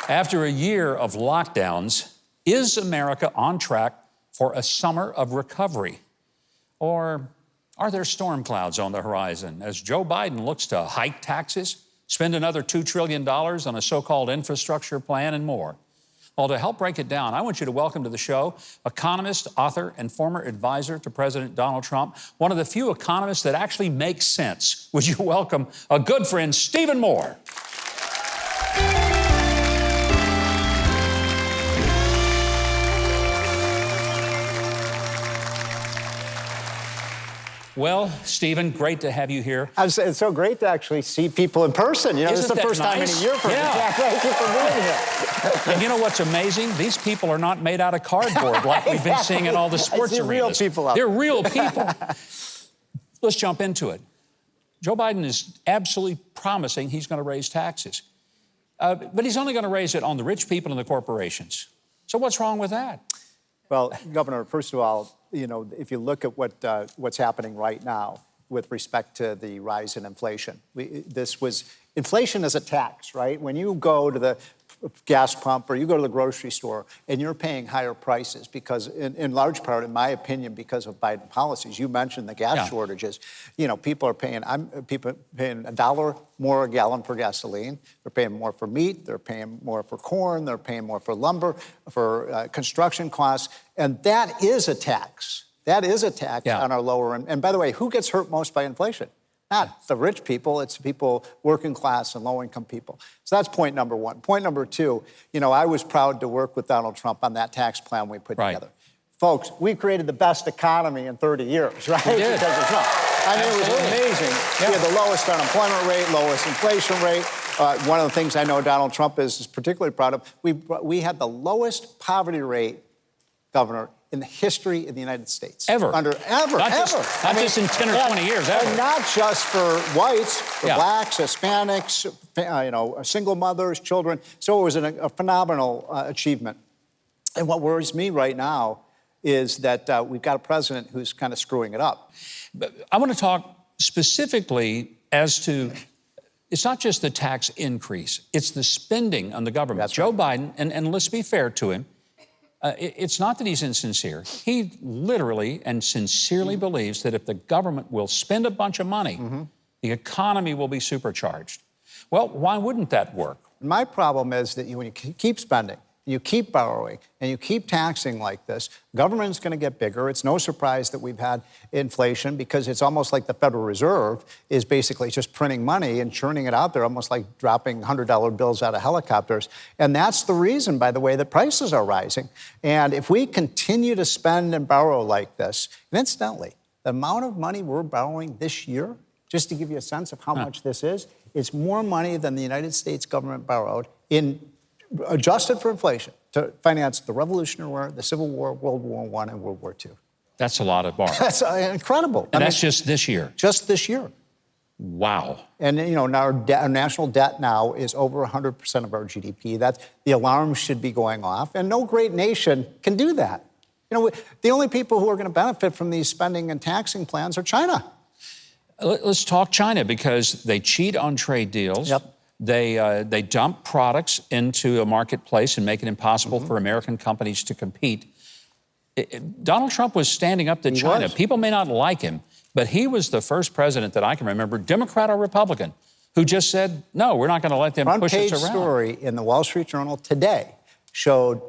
After a year of lockdowns, is America on track for a summer of recovery? Or are there storm clouds on the horizon as Joe Biden looks to hike taxes, spend another $2 trillion on a so-called infrastructure plan, and more? Well, to help break it down, I want you to welcome to the show economist, author, and former advisor to President Donald Trump, one of the few economists that actually makes sense. Would you welcome a good friend, Stephen Moore? Well, Stephen, great to have you here. It's so great to actually see people in person. You know, this is the first time in a year for me. Yeah. Thank you for being here. And you know what's amazing? These people are not made out of cardboard like we've been seeing in all the sports arenas. Real people out They're real people. Let's jump into it. Joe Biden is absolutely promising he's going to raise taxes. But he's only going to raise it on the rich people and the corporations. So what's wrong with that? Well, Governor, first of all, you know, if you look at what's happening right now with respect to the rise in inflation, inflation is a tax, right? When you go to the gas pump or you go to the grocery store and you're paying higher prices because, in large part, in my opinion, because of Biden policies. You mentioned the gas shortages. You know, people are paying $1 more a gallon for gasoline. They're paying more for meat. They're paying more for corn. They're paying more for lumber, for construction costs. And that is a tax. That is a tax on our lower end. And by the way, who gets hurt most by inflation? Not the rich people, it's people, working class and low-income people. So that's point number one. Point number two, you know, I was proud to work with Donald Trump on that tax plan we put together. Folks, we created the best economy in 30 years, right? We did. Because of Trump. I mean, it was amazing. Yeah. We had the lowest unemployment rate, lowest inflation rate. One of the things I know Donald Trump is particularly proud of, we had the lowest poverty rate, Governor, in the history of the United States. Ever. Not just in 10 or 20 years, ever. And not just for whites, for blacks, Hispanics, you know, single mothers, children. So it was a phenomenal achievement. And what worries me right now is that we've got a president who's kind of screwing it up. But I want to talk specifically as to, it's not just the tax increase, it's the spending on the government. That's Joe right. Biden, and let's be fair to him, it's not that he's insincere. He literally and sincerely believes that if the government will spend a bunch of money, the economy will be supercharged. Well, why wouldn't that work? My problem is that when you keep spending, you keep borrowing, and you keep taxing like this, government's going to get bigger. It's no surprise that we've had inflation because it's almost like the Federal Reserve is basically just printing money and churning it out there, almost like dropping $100 bills out of helicopters. And that's the reason, by the way, that prices are rising. And if we continue to spend and borrow like this, and incidentally, the amount of money we're borrowing this year, just to give you a sense of how much this is, it's more money than the United States government borrowed adjusted for inflation to finance the Revolutionary War, the Civil War, World War I, and World War II. That's a lot of borrowing. That's incredible. And that's just this year? Just this year. Wow. And, you know, our national debt now is over 100% of our GDP. The alarms should be going off, and no great nation can do that. You know, the only people who are going to benefit from these spending and taxing plans are China. Let's talk China, because they cheat on trade deals. Yep. They dump products into a marketplace and make it impossible for American companies to compete. Donald Trump was standing up to China. People may not like him, but he was the first president that I can remember, Democrat or Republican, who just said, no, we're not going to let them push us around. Front page story in the Wall Street Journal today showed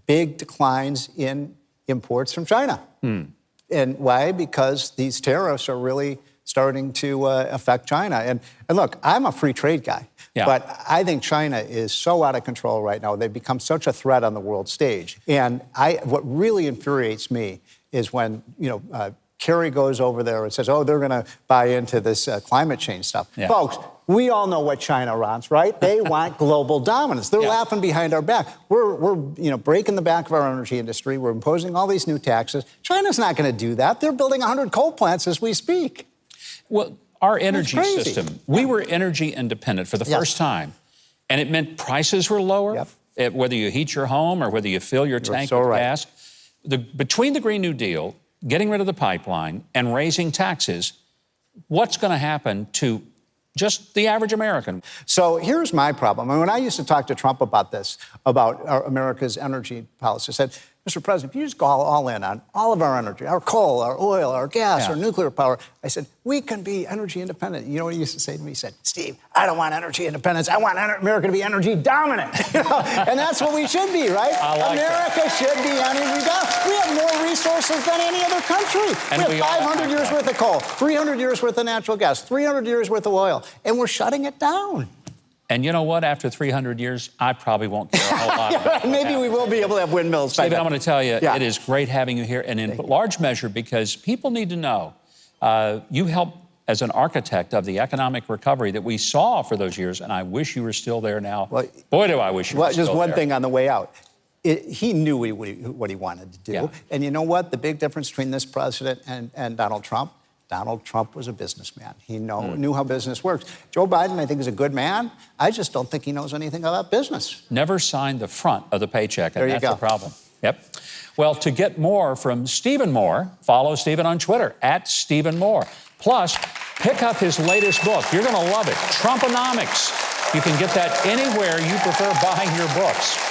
big declines in imports from China. And why? Because these tariffs are really starting to affect China. And look, I'm a free trade guy, but I think China is so out of control right now. They've become such a threat on the world stage. And what really infuriates me is when, you know, Kerry goes over there and says, oh, they're going to buy into this climate change stuff. Folks, we all know what China wants, right? They want global dominance. They're laughing behind our back. We're you know, breaking the back of our energy industry. We're imposing all these new taxes. China's not going to do that. They're building 100 coal plants as we speak. Well, our energy system, we were energy independent for the first time, and it meant prices were lower, whether you heat your home or whether you fill your tank with gas. Between the Green New Deal, getting rid of the pipeline, and raising taxes, what's going to happen to just the average American. So here's my problem. I mean, when I used to talk to Trump about this, about America's energy policy, I said, Mr. President, if you just go all in on all of our energy, our coal, our oil, our gas, our nuclear power, I said, we can be energy independent. You know what he used to say to me? He said, Steve, I don't want energy independence. I want America to be energy dominant. You know? And that's what we should be, right? America should be energy dominant. We have more resources than any other country. And we have 500 years worth of coal, 300 years worth of natural gas, 300 years worth of oil, and we're shutting it down. And you know what? After 300 years, I probably won't care a whole lot about Maybe we will be able to have windmills. Stephen, I'm going to tell you, it is great having you here, and in large measure because people need to know you helped as an architect of the economic recovery that we saw for those years, and I wish you were still there now. Well, boy, do I wish you were still there. Just one thing on the way out. He knew what he wanted to do. Yeah. And you know what? The big difference between this president and Donald Trump was a businessman. He knew how business works. Joe Biden, I think, is a good man. I just don't think he knows anything about business. Never signed the front of the paycheck, and that's the problem. Yep. Well, to get more from Stephen Moore, follow Stephen on Twitter, @StephenMoore. Plus, pick up his latest book. You're going to love it, Trumponomics. You can get that anywhere you prefer buying your books.